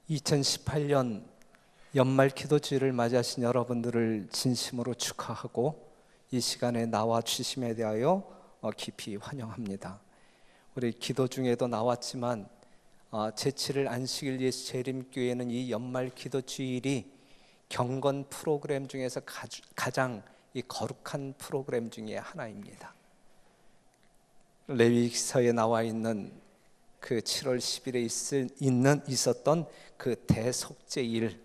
2018년 연말 기도주일을 맞이하신 여러분들을 진심으로 축하하고 이 시간에 나와 주심에 대하여 깊이 환영합니다. 우리 기도 중에도 나왔지만 제7일 안식일 예수 재림교회는 이 연말 기도주일이 경건 프로그램 중에서 가장 이 거룩한 프로그램 중에 하나입니다. 레위기서에 나와 있는 그 7월 10일에 있었던 그 대속죄일,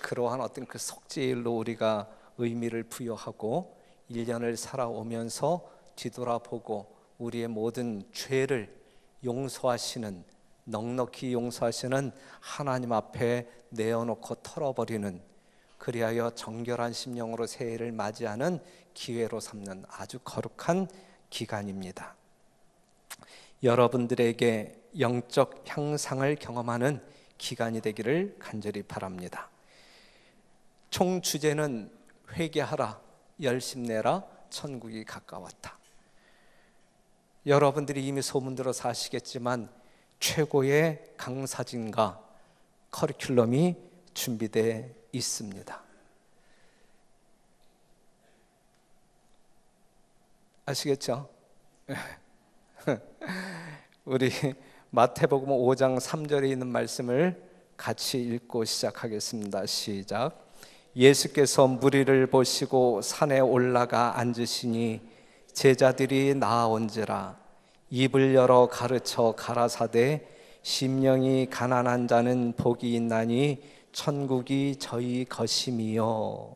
그러한 어떤 그 속죄일로 우리가 의미를 부여하고 1년을 살아오면서 뒤돌아보고 우리의 모든 죄를 용서하시는, 넉넉히 용서하시는 하나님 앞에 내어놓고 털어버리는, 그리하여 정결한 심령으로 새해를 맞이하는 기회로 삼는 아주 거룩한 기간입니다. 여러분들에게 영적 향상을 경험하는 기간이 되기를 간절히 바랍니다. 총 주제는 회개하라, 열심내라, 천국이 가까웠다. 여러분들이 이미 소문 들어서 아시겠지만 최고의 강사진과 커리큘럼이 준비되어 있습니다. 아시겠죠? 우리 마태복음 5장 3절에 있는 말씀을 같이 읽고 시작하겠습니다. 시작. 예수께서 무리를 보시고 산에 올라가 앉으시니 제자들이 나아온지라. 입을 열어 가르쳐 가라사대 심령이 가난한 자는 복이 있나니 천국이 저희 것임이요.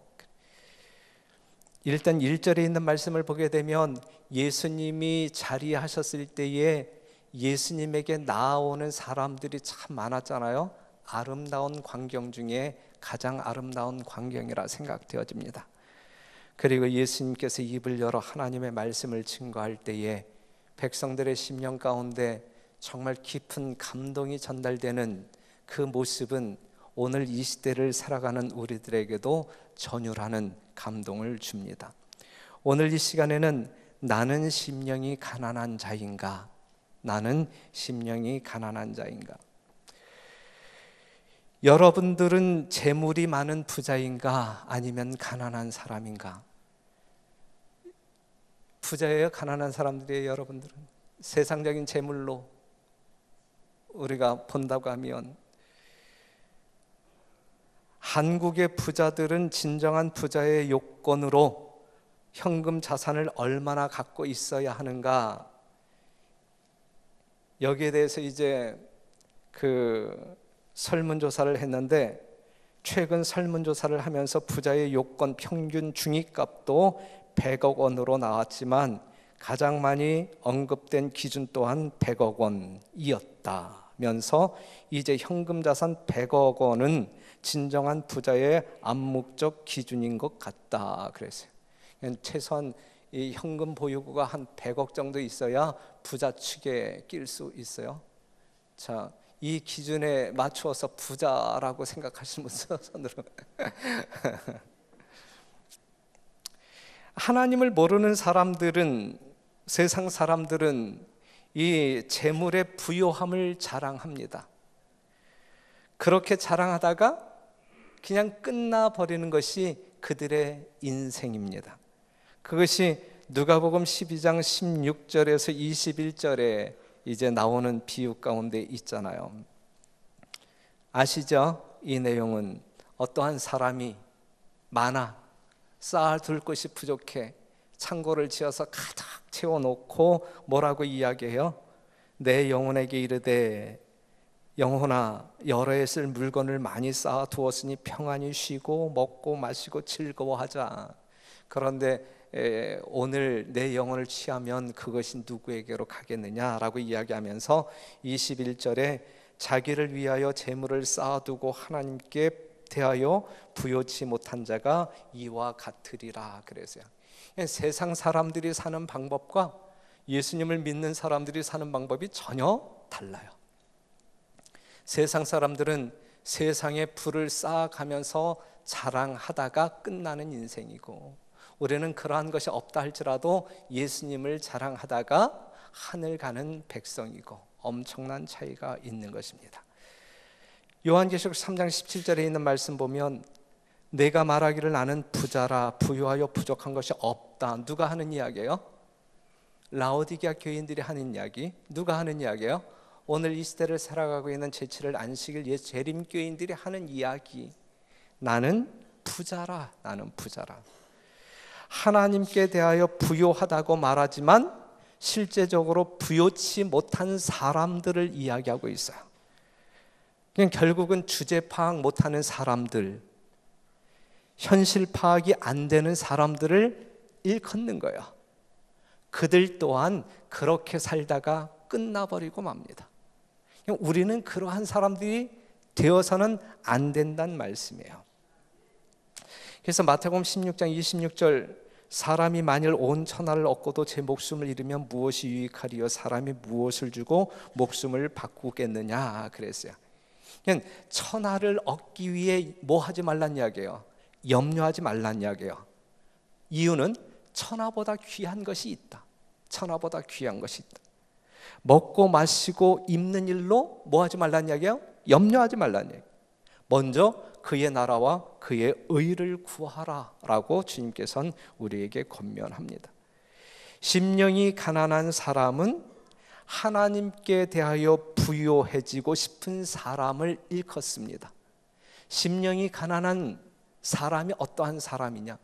일단 1절에 있는 말씀을 보게 되면 예수님이 자리하셨을 때에 예수님에게 나아오는 사람들이 참 많았잖아요. 아름다운 광경 중에 가장 아름다운 광경이라 생각되어집니다. 그리고 예수님께서 입을 열어 하나님의 말씀을 증거할 때에 백성들의 심령 가운데 정말 깊은 감동이 전달되는 그 모습은 오늘 이 시대를 살아가는 우리들에게도 전율하는 감동을 줍니다. 오늘 이 시간에는 나는 심령이 가난한 자인가? 나는 심령이 가난한 자인가? 여러분들은 재물이 많은 부자인가? 아니면 가난한 사람인가? 부자예요? 가난한 사람들이에요? 여러분들은? 세상적인 재물로 우리가 본다고 하면 한국의 부자들은 진정한 부자의 요건으로 현금 자산을 얼마나 갖고 있어야 하는가, 여기에 대해서 이제 그 설문조사를 했는데 최근 설문조사를 하면서 부자의 요건 평균 중위값도 100억 원으로 나왔지만 가장 많이 언급된 기준 또한 100억 원이었다면서 이제 현금 자산 100억 원은 진정한 부자의 암묵적 기준인 것 같다 그랬어요. 최소한 이 현금 보유고가 한 100억 정도 있어야 부자 축에 낄 수 있어요. 자, 이 기준에 맞추어서 부자라고 생각하시는 분 손으로. 하나님을 모르는 사람들은, 세상 사람들은 이 재물의 부요함을 자랑합니다. 그렇게 자랑하다가 그냥 끝나버리는 것이 그들의 인생입니다. 그것이 누가복음 12장 16절에서 21절에 이제 나오는 비유 가운데 있잖아요. 아시죠? 이 내용은 어떠한 사람이 많아 쌓아둘 것이 부족해 창고를 지어서 가득 채워놓고 뭐라고 이야기해요? 내 영혼에게 이르되 영혼아, 여러 해 쓸 물건을 많이 쌓아두었으니 평안히 쉬고 먹고 마시고 즐거워하자. 그런데 오늘 내 영혼을 취하면 그것이 누구에게로 가겠느냐라고 이야기하면서 21절에 자기를 위하여 재물을 쌓아두고 하나님께 대하여 부요치 못한 자가 이와 같으리라 그랬어요. 세상 사람들이 사는 방법과 예수님을 믿는 사람들이 사는 방법이 전혀 달라요. 세상 사람들은 세상의 부를 쌓아가면서 자랑하다가 끝나는 인생이고, 우리는 그러한 것이 없다 할지라도 예수님을 자랑하다가 하늘 가는 백성이고 엄청난 차이가 있는 것입니다. 요한계시록 3장 17절에 있는 말씀 보면 내가 말하기를 나는 부자라 부유하여 부족한 것이 없다. 누가 하는 이야기예요? 라오디게아 교인들이 하는 이야기. 누가 하는 이야기예요? 오늘 이 시대를 살아가고 있는 제7일 안식일 예 재림 교인들이 하는 이야기. 나는 부자라. 나는 부자라. 하나님께 대하여 부요하다고 말하지만 실제적으로 부요치 못한 사람들을 이야기하고 있어요. 그냥 결국은 주제 파악 못하는 사람들, 현실 파악이 안 되는 사람들을 일컫는 거예요. 그들 또한 그렇게 살다가 끝나버리고 맙니다. 우리는 그러한 사람들이 되어서는 안 된다는 말씀이에요. 그래서 마태복음 16장 26절 사람이 만일 온 천하를 얻고도 제 목숨을 잃으면 무엇이 유익하리요? 사람이 무엇을 주고 목숨을 바꾸겠느냐 그랬어요. 그냥 천하를 얻기 위해 뭐 하지 말란 이야기예요. 염려하지 말란 이야기예요. 이유는 천하보다 귀한 것이 있다. 천하보다 귀한 것이 있다. 먹고 마시고 입는 일로 뭐 하지 말란 이야기예요? 염려하지 말란 이야기. 먼저 그의 나라와 그의 의를 구하라 라고 주님께서는 우리에게 권면합니다. 심령이 가난한 사람은 하나님께 대하여 부요해지고 싶은 사람을 일컫습니다. 심령이 가난한 사람이 어떠한 사람이냐?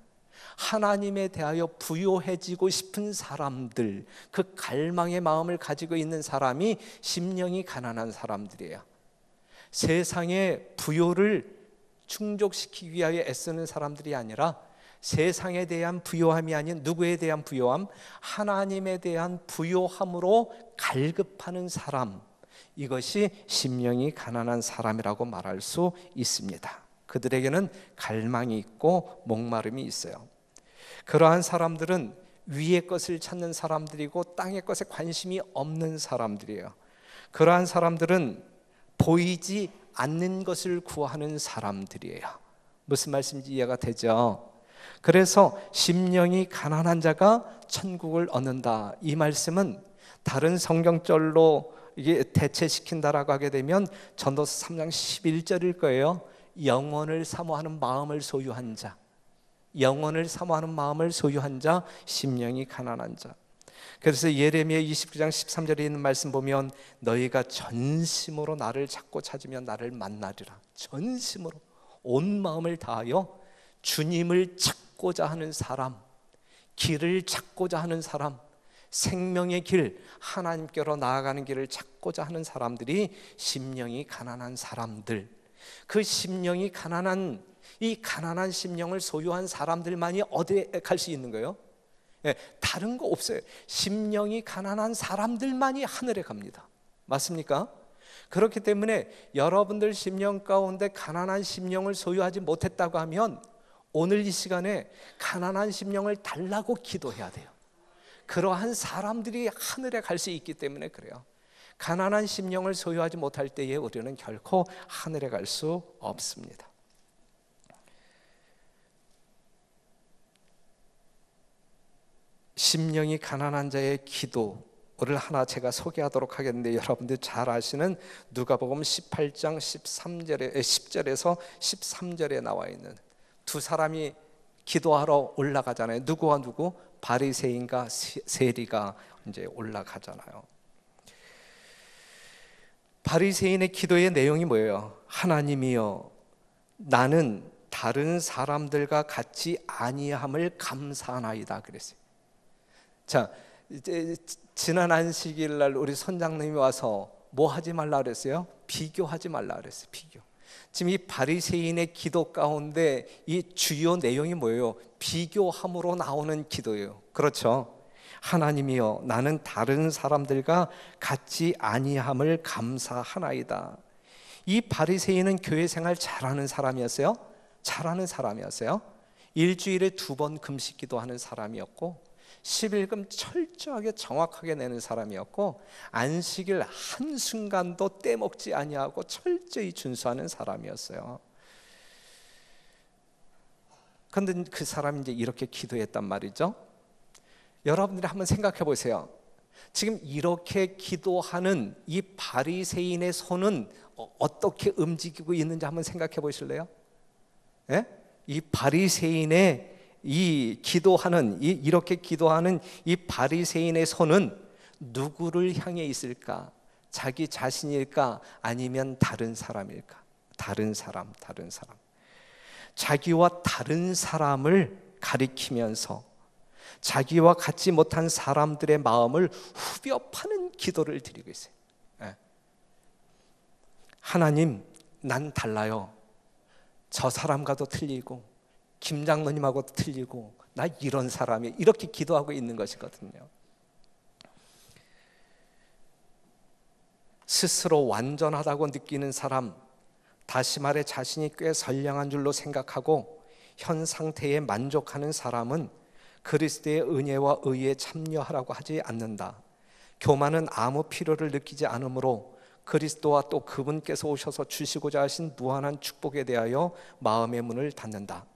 하나님에 대하여 부요해지고 싶은 사람들, 그 갈망의 마음을 가지고 있는 사람이 심령이 가난한 사람들이에요. 세상의 부요를 충족시키기 위하여 애쓰는 사람들이 아니라 세상에 대한 부요함이 아닌 누구에 대한 부요함? 하나님에 대한 부요함으로 갈급하는 사람, 이것이 심령이 가난한 사람이라고 말할 수 있습니다. 그들에게는 갈망이 있고 목마름이 있어요. 그러한 사람들은 위의 것을 찾는 사람들이고 땅의 것에 관심이 없는 사람들이에요. 그러한 사람들은 보이지 않는 것을 구하는 사람들이에요. 무슨 말씀인지 이해가 되죠? 그래서 심령이 가난한 자가 천국을 얻는다. 이 말씀은 다른 성경절로 이게 대체시킨다라고 하게 되면 전도서 3장 11절일 거예요. 영원을 사모하는 마음을 소유한 자, 영원을 사모하는 마음을 소유한 자, 심령이 가난한 자. 그래서 예레미야 29장 13절에 있는 말씀 보면 너희가 전심으로 나를 찾고 찾으면 나를 만나리라. 전심으로 온 마음을 다하여 주님을 찾고자 하는 사람, 길을 찾고자 하는 사람, 생명의 길, 하나님께로 나아가는 길을 찾고자 하는 사람들이 심령이 가난한 사람들. 그 심령이 가난한, 이 가난한 심령을 소유한 사람들만이 어디에 갈 수 있는 거예요? 다른 거 없어요. 심령이 가난한 사람들만이 하늘에 갑니다. 맞습니까? 그렇기 때문에 여러분들 심령 가운데 가난한 심령을 소유하지 못했다고 하면 오늘 이 시간에 가난한 심령을 달라고 기도해야 돼요. 그러한 사람들이 하늘에 갈 수 있기 때문에 그래요. 가난한 심령을 소유하지 못할 때에 우리는 결코 하늘에 갈 수 없습니다. 심령이 가난한 자의 기도를 하나 제가 소개하도록 하겠는데, 여러분들 잘 아시는 누가복음 18장 10절에서 13절에 나와 있는 두 사람이 기도하러 올라가잖아요. 누구와 누구? 바리새인과 세리가 이제 올라가잖아요. 바리새인의 기도의 내용이 뭐예요? 하나님이여, 나는 다른 사람들과 같이 아니함을 감사하나이다 그랬어요. 자, 이제 지난 안식일 날 우리 선장님이 와서 뭐 하지 말라 그랬어요? 비교하지 말라 그랬어요. 비교. 지금 이 바리새인의 기도 가운데 이 주요 내용이 뭐예요? 비교함으로 나오는 기도예요. 그렇죠? 하나님이여, 나는 다른 사람들과 같이 아니함을 감사하나이다. 이 바리새인은 교회 생활 잘하는 사람이었어요? 잘하는 사람이었어요. 일주일에 2번 금식 기도하는 사람이었고 11금 철저하게 정확하게 내는 사람이었고 안식일 한순간도 떼먹지 아니하고 철저히 준수하는 사람이었어요. 그런데 그 사람이 이제 이렇게 기도했단 말이죠. 여러분들이 한번 생각해 보세요. 지금 이렇게 기도하는 이 바리새인의 손은 어떻게 움직이고 있는지 한번 생각해 보실래요? 예? 이 바리새인의 이 기도하는 이렇게 기도하는 이 바리새인의 손은 누구를 향해 있을까? 자기 자신일까? 아니면 다른 사람일까? 다른 사람. 자기와 다른 사람을 가리키면서 자기와 같지 못한 사람들의 마음을 후벼 파는 기도를 드리고 있어요. 하나님, 난 달라요. 저 사람과도 틀리고 김 장로님하고도 틀리고 나 이런 사람이, 이렇게 기도하고 있는 것이거든요. 스스로 완전하다고 느끼는 사람, 다시 말해 자신이 꽤 선량한 줄로 생각하고 현 상태에 만족하는 사람은 그리스도의 은혜와 의에 참여하라고 하지 않는다. 교만은 아무 필요를 느끼지 않으므로 그리스도와 또 그분께서 오셔서 주시고자 하신 무한한 축복에 대하여 마음의 문을 닫는다.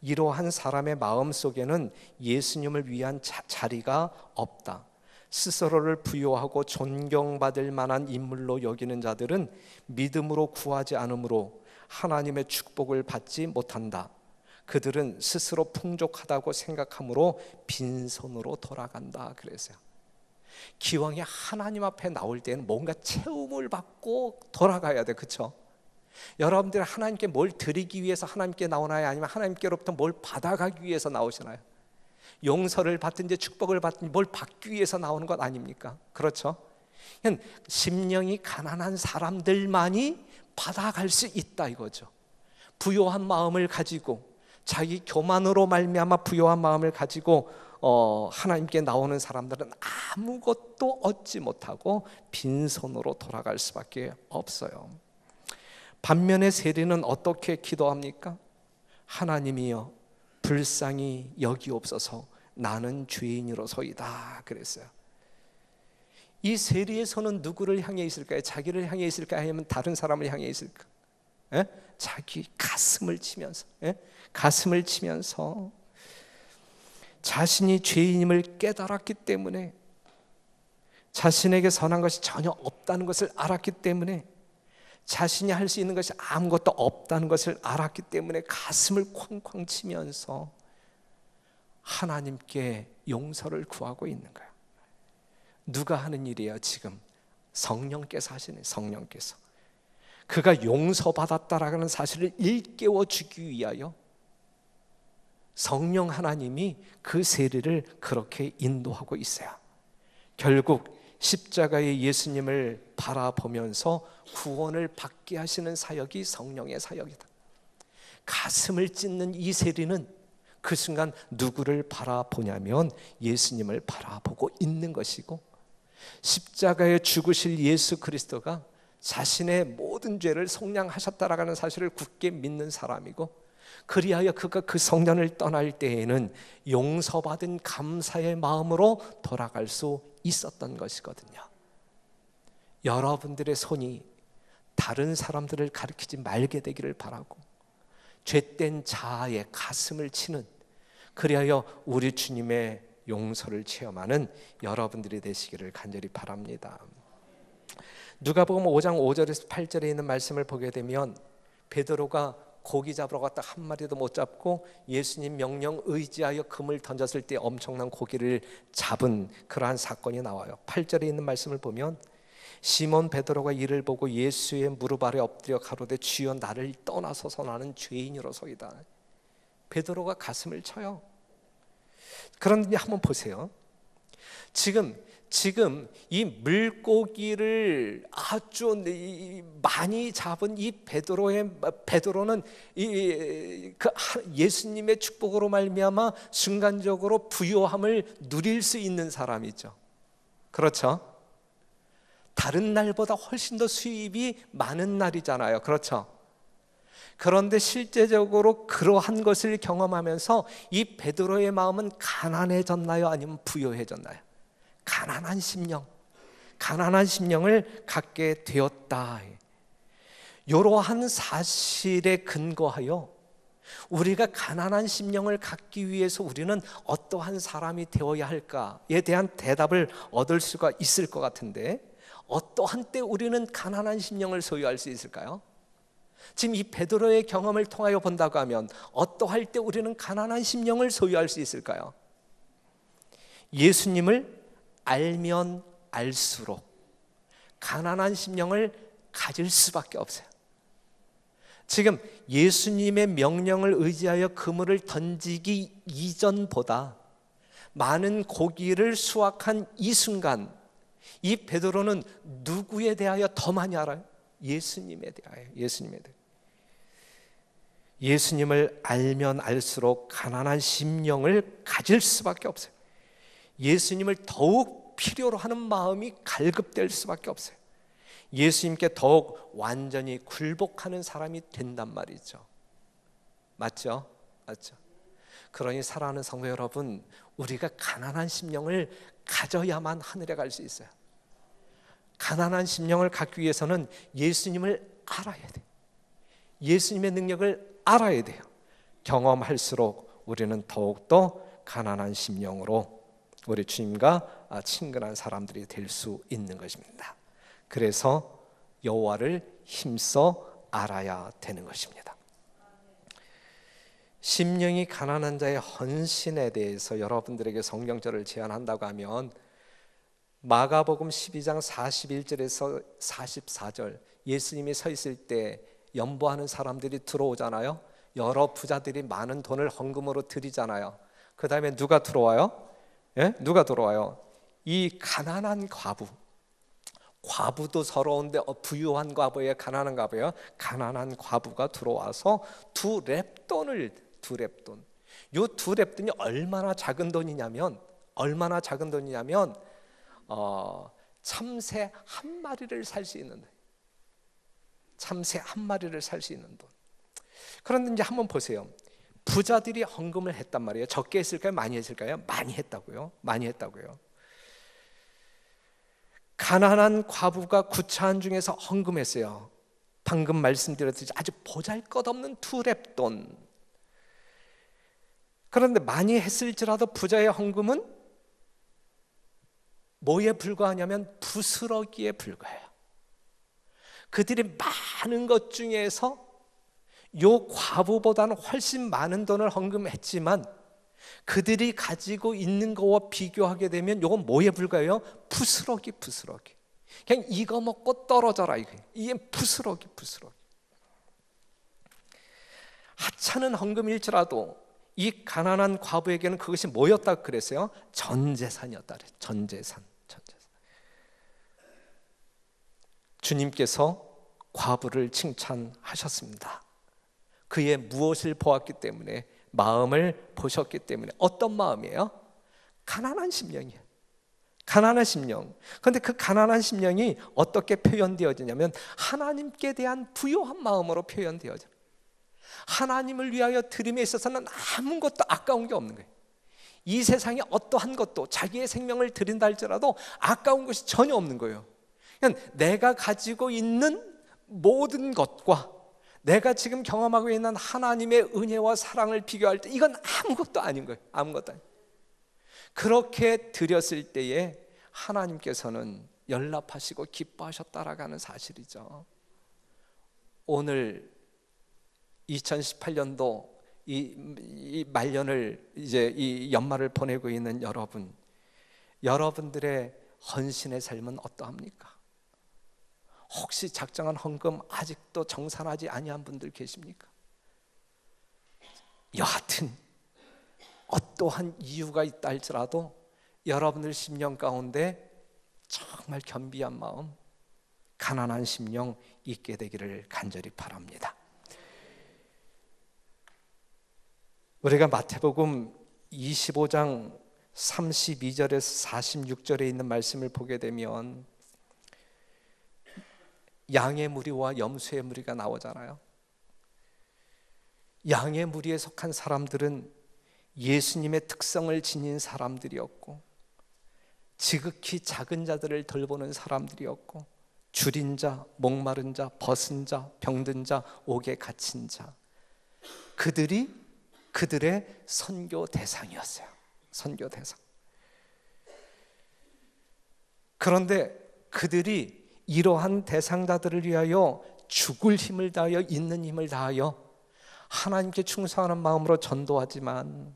이러한 사람의 마음 속에는 예수님을 위한 자리가 없다. 스스로를 부요하고 존경받을 만한 인물로 여기는 자들은 믿음으로 구하지 않으므로 하나님의 축복을 받지 못한다. 그들은 스스로 풍족하다고 생각하므로 빈손으로 돌아간다. 그랬어요. 기왕에 하나님 앞에 나올 때는 뭔가 채움을 받고 돌아가야 돼. 그렇죠? 여러분들 하나님께 뭘 드리기 위해서 하나님께 나오나요? 아니면 하나님께로부터 뭘 받아가기 위해서 나오시나요? 용서를 받든지 축복을 받든지 뭘 받기 위해서 나오는 것 아닙니까? 그렇죠? 심령이 가난한 사람들만이 받아갈 수 있다 이거죠. 부요한 마음을 가지고 자기 교만으로 말미암아 부요한 마음을 가지고 하나님께 나오는 사람들은 아무것도 얻지 못하고 빈손으로 돌아갈 수밖에 없어요. 반면에 세리는 어떻게 기도합니까? 하나님이여 불쌍히 여기옵소서, 나는 죄인으로소이다 그랬어요. 이 세리의 손은 누구를 향해 있을까요? 자기를 향해 있을까요? 아니면 다른 사람을 향해 있을까? 자기 가슴을 치면서 가슴을 치면서 자신이 죄인임을 깨달았기 때문에, 자신에게 선한 것이 전혀 없다는 것을 알았기 때문에, 자신이 할 수 있는 것이 아무것도 없다는 것을 알았기 때문에 가슴을 쾅쾅 치면서 하나님께 용서를 구하고 있는 거예요. 누가 하는 일이에요? 지금 성령께서 하시는, 성령께서 그가 용서받았다라는 사실을 일깨워 주기 위하여 성령 하나님이 그 세리를 그렇게 인도하고 있어요. 결국 십자가의 예수님을 바라보면서 구원을 받게 하시는 사역이 성령의 사역이다. 가슴을 찢는 이 세리는 그 순간 누구를 바라보냐면 예수님을 바라보고 있는 것이고, 십자가에 죽으실 예수 그리스도가 자신의 모든 죄를 속량하셨다라는 사실을 굳게 믿는 사람이고, 그리하여 그가 그 성전을 떠날 때에는 용서받은 감사의 마음으로 돌아갈 수 있었던 것이거든요. 여러분들의 손이 다른 사람들을 가리키지 말게 되기를 바라고, 죄된 자아의 가슴을 치는, 그리하여 우리 주님의 용서를 체험하는 여러분들이 되시기를 간절히 바랍니다. 누가복음 5장 5절에서 8절에 있는 말씀을 보게 되면 베드로가 고기 잡으러 갔다 한 마리도 못 잡고 예수님 명령 의지하여 금을 던졌을 때 엄청난 고기를 잡은 그러한 사건이 나와요. 8절에 있는 말씀을 보면 시몬 베드로가 이를 보고 예수의 무릎 아래 엎드려 가로되 주여 나를 떠나소서 나는 죄인으로소이다. 베드로가 가슴을 쳐요. 그런데 한번 보세요. 지금 이 물고기를 아주 많이 잡은 이 베드로는 예수님의 축복으로 말미암아 순간적으로 부요함을 누릴 수 있는 사람이죠. 그렇죠? 다른 날보다 훨씬 더 수입이 많은 날이잖아요. 그렇죠? 그런데 실제적으로 그러한 것을 경험하면서 이 베드로의 마음은 가난해졌나요? 아니면 부요해졌나요? 가난한 심령을 갖게 되었다. 이러한 사실에 근거하여 우리가 가난한 심령을 갖기 위해서 우리는 어떠한 사람이 되어야 할까에 대한 대답을 얻을 수가 있을 것 같은데, 어떠한 때 우리는 가난한 심령을 소유할 수 있을까요? 지금 이 베드로의 경험을 통하여 본다고 하면 어떠할 때 우리는 가난한 심령을 소유할 수 있을까요? 예수님을 알면 알수록 가난한 심령을 가질 수밖에 없어요. 지금 예수님의 명령을 의지하여 그물을 던지기 이전보다 많은 고기를 수확한 이 순간, 이 베드로는 누구에 대하여 더 많이 알아요? 예수님에 대하여. 예수님을 알면 알수록 가난한 심령을 가질 수밖에 없어요. 예수님을 더욱 필요로 하는 마음이 갈급될 수밖에 없어요. 예수님께 더욱 완전히 굴복하는 사람이 된단 말이죠. 맞죠? 그러니 사랑하는 성도 여러분, 우리가 가난한 심령을 가져야만 하늘에 갈 수 있어요. 가난한 심령을 갖기 위해서는 예수님을 알아야 돼요. 예수님의 능력을 알아야 돼요. 경험할수록 우리는 더욱더 가난한 심령으로 우리 주님과 친근한 사람들이 될 수 있는 것입니다. 그래서 여호와를 힘써 알아야 되는 것입니다. 심령이 가난한 자의 헌신에 대해서 여러분들에게 성경절을 제안한다고 하면 마가복음 12장 41절에서 44절, 예수님이 서 있을 때 연보하는 사람들이 들어오잖아요. 여러 부자들이 많은 돈을 헌금으로 드리잖아요. 그 다음에 누가 들어와요? 누가 들어와요? 이 가난한 과부도 서러운데 부유한 과부예요, 가난한 과부예요? 가난한 과부가 들어와서 두 렙돈. 요 두 렙돈이 얼마나 작은 돈이냐면 참새 한 마리를 살 수 있는 돈. 참새 한 마리를 살 수 있는 돈. 그런데 이제 한번 보세요. 부자들이 헌금을 했단 말이에요. 적게 했을까요? 많이 했을까요? 많이 했다고요. 가난한 과부가 구차한 중에서 헌금했어요. 방금 말씀드렸듯이 아주 보잘것없는 두 렙돈. 그런데 많이 했을지라도 부자의 헌금은 뭐에 불과하냐면 부스러기에 불과해요. 그들이 많은 것 중에서 요 과부보다는 훨씬 많은 돈을 헌금했지만 그들이 가지고 있는 거와 비교하게 되면 요건 뭐에 불과해요? 부스러기. 그냥 이거 먹고 떨어져라, 이게 부스러기. 하찮은 헌금일지라도 이 가난한 과부에게는 그것이 뭐였다고 그랬어요? 전 재산이었다. 전 재산. 주님께서 과부를 칭찬하셨습니다. 그의 무엇을 보았기 때문에, 마음을 보셨기 때문에. 어떤 마음이에요? 가난한 심령이에요. 가난한 심령. 그런데 그 가난한 심령이 어떻게 표현되어지냐면 하나님께 대한 부요한 마음으로 표현되어져요. 하나님을 위하여 드림에 있어서는 아무것도 아까운 게 없는 거예요. 이 세상에 어떠한 것도 자기의 생명을 드린다 할지라도 아까운 것이 전혀 없는 거예요. 그냥 내가 가지고 있는 모든 것과 내가 지금 경험하고 있는 하나님의 은혜와 사랑을 비교할 때 이건 아무것도 아닌 거예요. 아무것도 아닌. 그렇게 드렸을 때에 하나님께서는 연락하시고 기뻐하셨다라고 하는 사실이죠. 오늘 2018년도 이 말년을 이제 이 연말을 보내고 있는 여러분들의 헌신의 삶은 어떠합니까? 혹시 작정한 헌금 아직도 정산하지 아니한 분들 계십니까? 여하튼 어떠한 이유가 있다 할지라도 여러분들 심령 가운데 정말 겸비한 마음, 가난한 심령 있게 되기를 간절히 바랍니다. 우리가 마태복음 25장 32절에서 46절에 있는 말씀을 보게 되면 양의 무리와 염소의 무리가 나오잖아요. 양의 무리에 속한 사람들은 예수님의 특성을 지닌 사람들이었고 지극히 작은 자들을 돌보는 사람들이었고 줄인 자, 목마른 자, 벗은 자, 병든 자, 옥에 갇힌 자, 그들의 선교 대상이었어요. 선교 대상. 그런데 그들이 이러한 대상자들을 위하여 죽을 힘을 다하여 있는 힘을 다하여 하나님께 충성하는 마음으로 전도하지만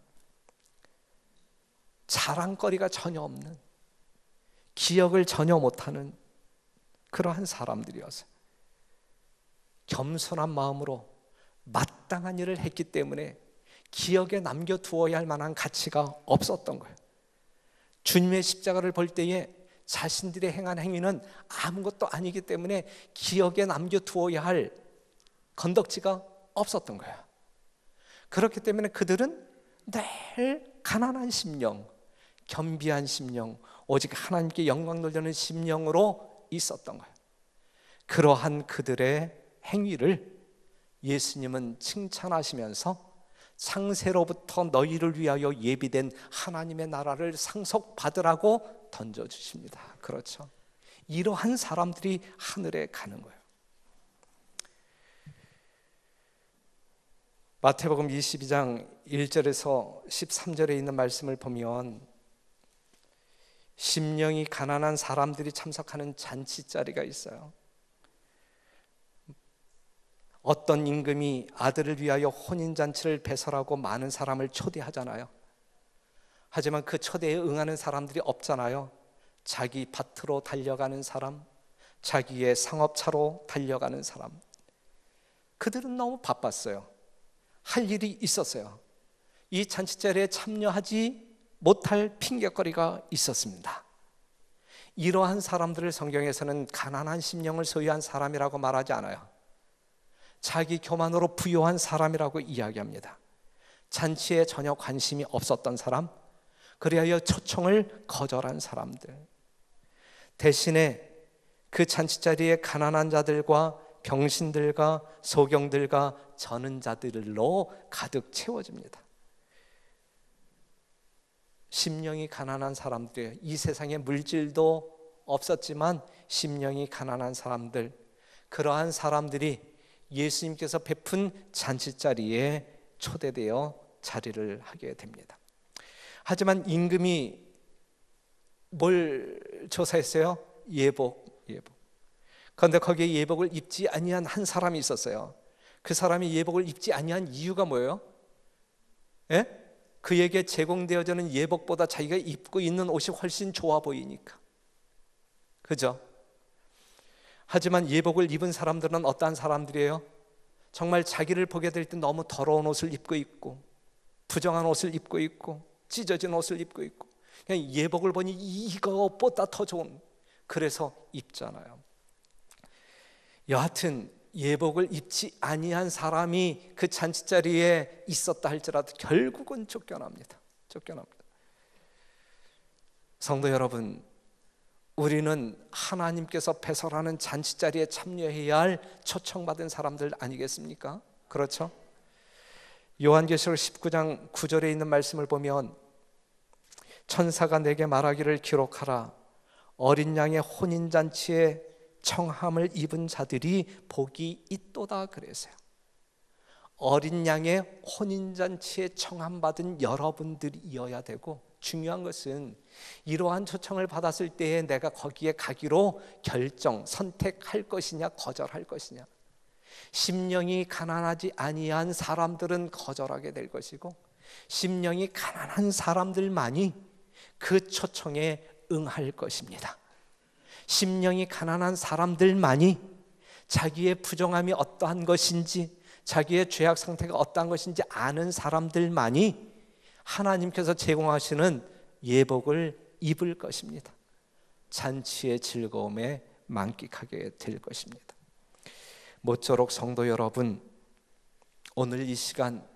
자랑거리가 전혀 없는, 기억을 전혀 못하는 그러한 사람들이었어요. 겸손한 마음으로 마땅한 일을 했기 때문에 기억에 남겨두어야 할 만한 가치가 없었던 거예요. 주님의 십자가를 볼 때에 자신들의 행한 행위는 아무것도 아니기 때문에 기억에 남겨두어야 할 건덕지가 없었던 거예요. 그렇기 때문에 그들은 늘 가난한 심령, 겸비한 심령, 오직 하나님께 영광 돌리는 심령으로 있었던 거예요. 그러한 그들의 행위를 예수님은 칭찬하시면서 창세로부터 너희를 위하여 예비된 하나님의 나라를 상속받으라고 던져주십니다. 그렇죠? 이러한 사람들이 하늘에 가는 거예요. 마태복음 22장 1절에서 13절에 있는 말씀을 보면 심령이 가난한 사람들이 참석하는 잔치자리가 있어요. 어떤 임금이 아들을 위하여 혼인잔치를 배설하고 많은 사람을 초대하잖아요. 하지만 그 초대에 응하는 사람들이 없잖아요. 자기 밭으로 달려가는 사람, 자기의 상업차로 달려가는 사람. 그들은 너무 바빴어요. 할 일이 있었어요. 이 잔치자리에 참여하지 못할 핑계거리가 있었습니다. 이러한 사람들을 성경에서는 가난한 심령을 소유한 사람이라고 말하지 않아요. 자기 교만으로 부요한 사람이라고 이야기합니다. 잔치에 전혀 관심이 없었던 사람, 그리하여 초청을 거절한 사람들. 대신에 그 잔치자리에 가난한 자들과 병신들과 소경들과 저는 자들로 가득 채워집니다. 심령이 가난한 사람들이에요. 이 세상에 물질도 없었지만 심령이 가난한 사람들, 그러한 사람들이 예수님께서 베푼 잔치자리에 초대되어 자리를 하게 됩니다. 하지만 임금이 뭘 조사했어요? 예복. 그런데 거기에 예복을 입지 아니한 한 사람이 있었어요. 그 사람이 예복을 입지 아니한 이유가 뭐예요? 예? 그에게 제공되어지는 예복보다 자기가 입고 있는 옷이 훨씬 좋아 보이니까. 그죠? 하지만 예복을 입은 사람들은 어떠한 사람들이에요? 정말 자기를 보게 될 때 너무 더러운 옷을 입고 있고, 부정한 옷을 입고 있고, 찢어진 옷을 입고 있고, 그냥 예복을 보니 이거보다 더 좋은, 그래서 입잖아요. 여하튼 예복을 입지 아니한 사람이 그 잔치자리에 있었다 할지라도 결국은 쫓겨납니다. 성도 여러분, 우리는 하나님께서 배설하는 잔치자리에 참여해야 할 초청받은 사람들 아니겠습니까? 그렇죠? 요한계시록 19장 9절에 있는 말씀을 보면 천사가 내게 말하기를 기록하라. 어린 양의 혼인잔치에 청함을 입은 자들이 복이 있도다 그랬어요. 어린 양의 혼인잔치에 청함받은 여러분들이어야 되고, 중요한 것은 이러한 초청을 받았을 때에 내가 거기에 가기로 선택할 것이냐 거절할 것이냐. 심령이 가난하지 아니한 사람들은 거절하게 될 것이고, 심령이 가난한 사람들만이 그 초청에 응할 것입니다. 심령이 가난한 사람들만이 자기의 부정함이 어떠한 것인지, 자기의 죄악 상태가 어떠한 것인지 아는 사람들만이 하나님께서 제공하시는 예복을 입을 것입니다. 잔치의 즐거움에 만끽하게 될 것입니다. 모쪼록 성도 여러분, 오늘 이 시간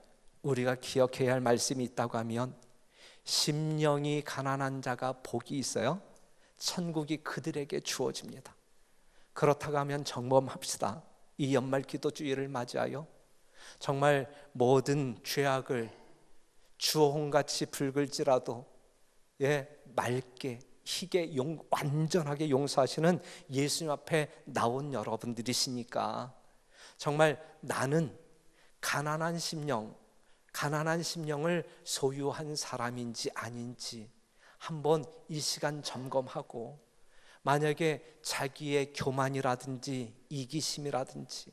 우리가 기억해야 할 말씀이 있다고 하면, 심령이 가난한 자가 복이 있어요. 천국이 그들에게 주어집니다. 그렇다고 하면 점검합시다. 이 연말 기도주의를 맞이하여 정말 모든 죄악을 주홍같이 붉을지라도 맑게 희게 완전하게 용서하시는 예수님 앞에 나온 여러분들이시니까, 정말 나는 가난한 심령, 가난한 심령을 소유한 사람인지 아닌지 한번 이 시간 점검하고, 만약에 자기의 교만이라든지 이기심이라든지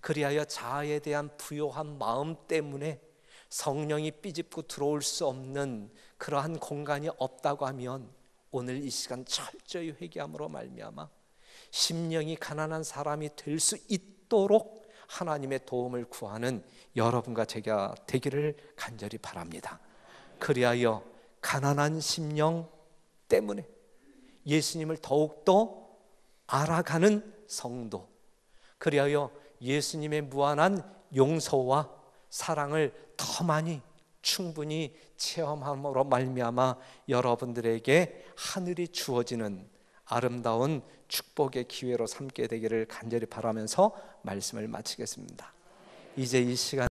그리하여 자아에 대한 부요한 마음 때문에 성령이 삐집고 들어올 수 없는 그러한 공간이 없다고 하면 오늘 이 시간 철저히 회개함으로 말미암아 심령이 가난한 사람이 될 수 있도록 하나님의 도움을 구하는 여러분과 제가 되기를 간절히 바랍니다. 그리하여 가난한 심령 때문에 예수님을 더욱더 알아가는 성도, 그리하여 예수님의 무한한 용서와 사랑을 더 많이 충분히 체험함으로 말미암아 여러분들에게 하늘이 주어지는 아름다운 축복의 기회로 삼게 되기를 간절히 바라면서 말씀을 마치겠습니다. 이제 이 시간